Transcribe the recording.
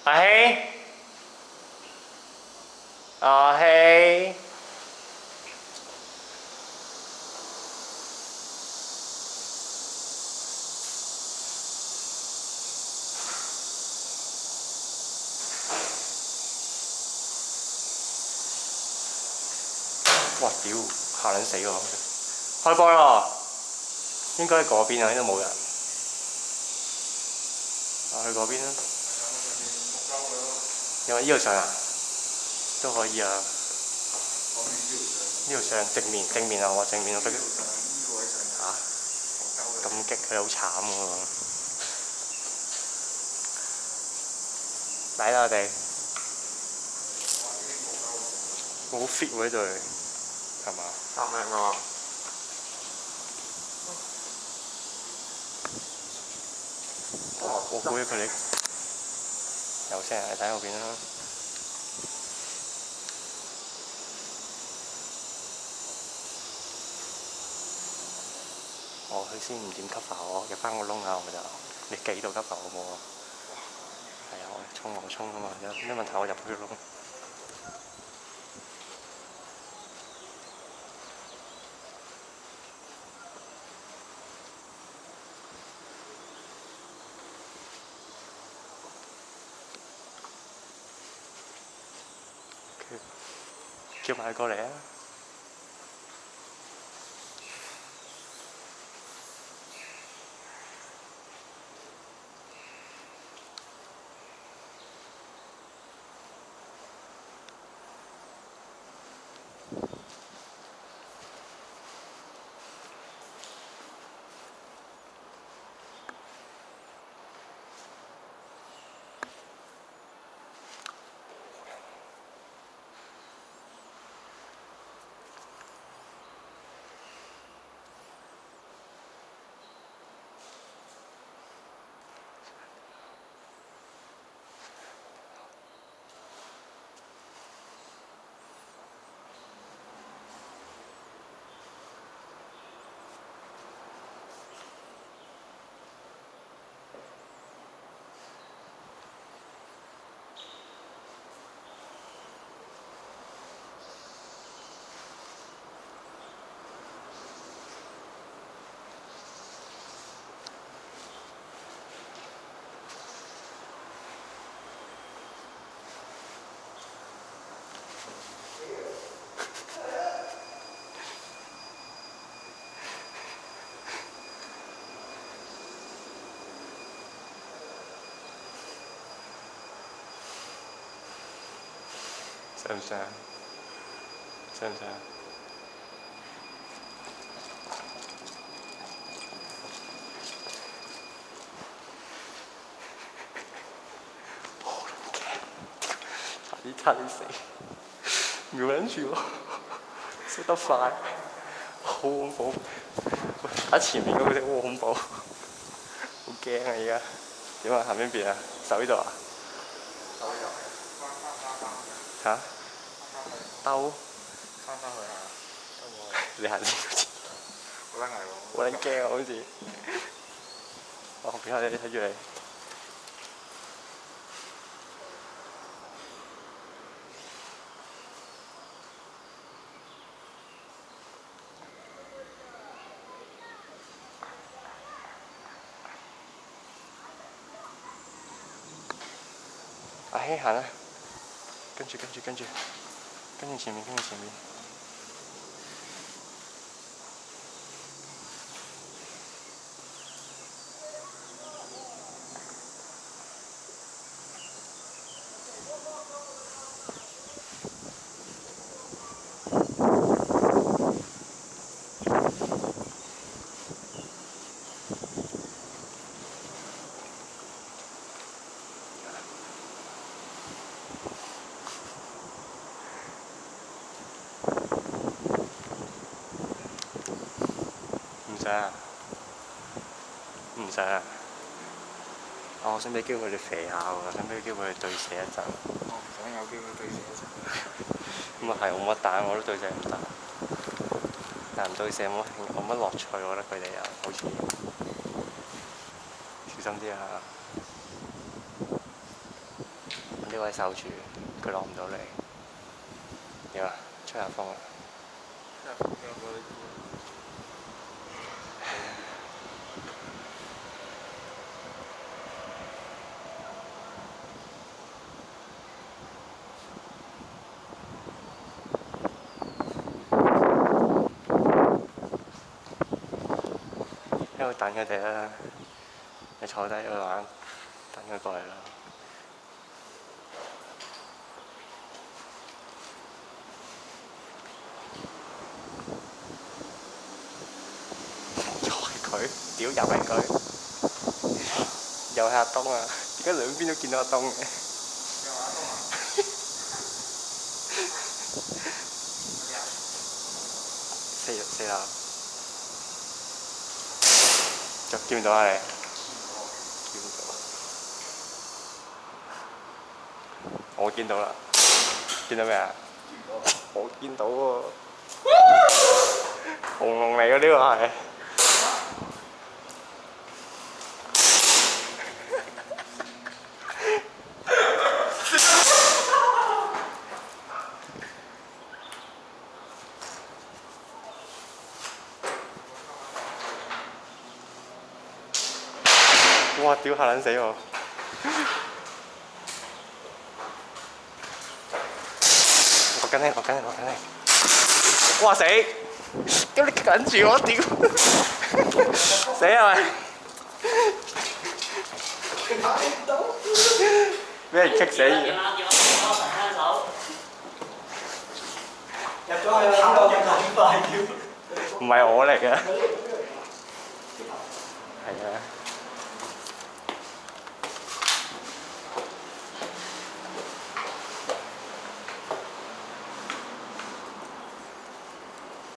阿希，阿希，哇屌，嚇撚死我！開波啦！應該喺嗰邊啊，呢度冇人。去嗰邊啦。有冇呢度上啊？都可以啊。呢度上正面啊！我正面啊，不如嚇咁激，佢好慘喎。嚟啦我哋，好 fit 喎呢隊，係嘛？3名喎。我估佢哋有聲，你睇後邊啦。佢先唔點 cover 我，入翻個窿啊！我就你幾度 cover 好冇啊？係啊，我衝啊嘛，有咩問題我入去窿。叫埋佢過嚟啊！想唔想？想唔想？差啲死，瞄撚住我，縮得快，好恐怖！打前面嗰隻好恐怖，好驚啊！而家點啊？行邊邊啊？手呢度啊？嚇？兜？翻去啊！你行先好似。好撚危喎！好撚驚啊！好似。我後邊睇住你。阿希行啦，跟住前面。唔使啊！我想俾機會你肥下喎，想俾機會你對射一陣。我唔想有機會對射一陣。咁啊係，冇乜彈我都對射唔得。但唔對射冇乜樂趣，我覺得佢哋又好似小心啲啊！呢位守住，佢落唔到嚟。點啊？吹下風啊！喺度等佢哋啦，你坐低喺度玩，等佢過嚟啦。又係佢，屌又係佢，又係阿東啊！點解兩邊都見到阿東嘅？四樓。見唔到啊你？見唔到。我見到啦。見到咩啊？我見到喎。紅龍嚟嘅呢個係。哇！屌嚇撚死我！我跟你！哇死！咁你緊住我屌！死係咪？俾人棘死咗！入咗去啦！入快啲！唔係我嚟嘅。係啊。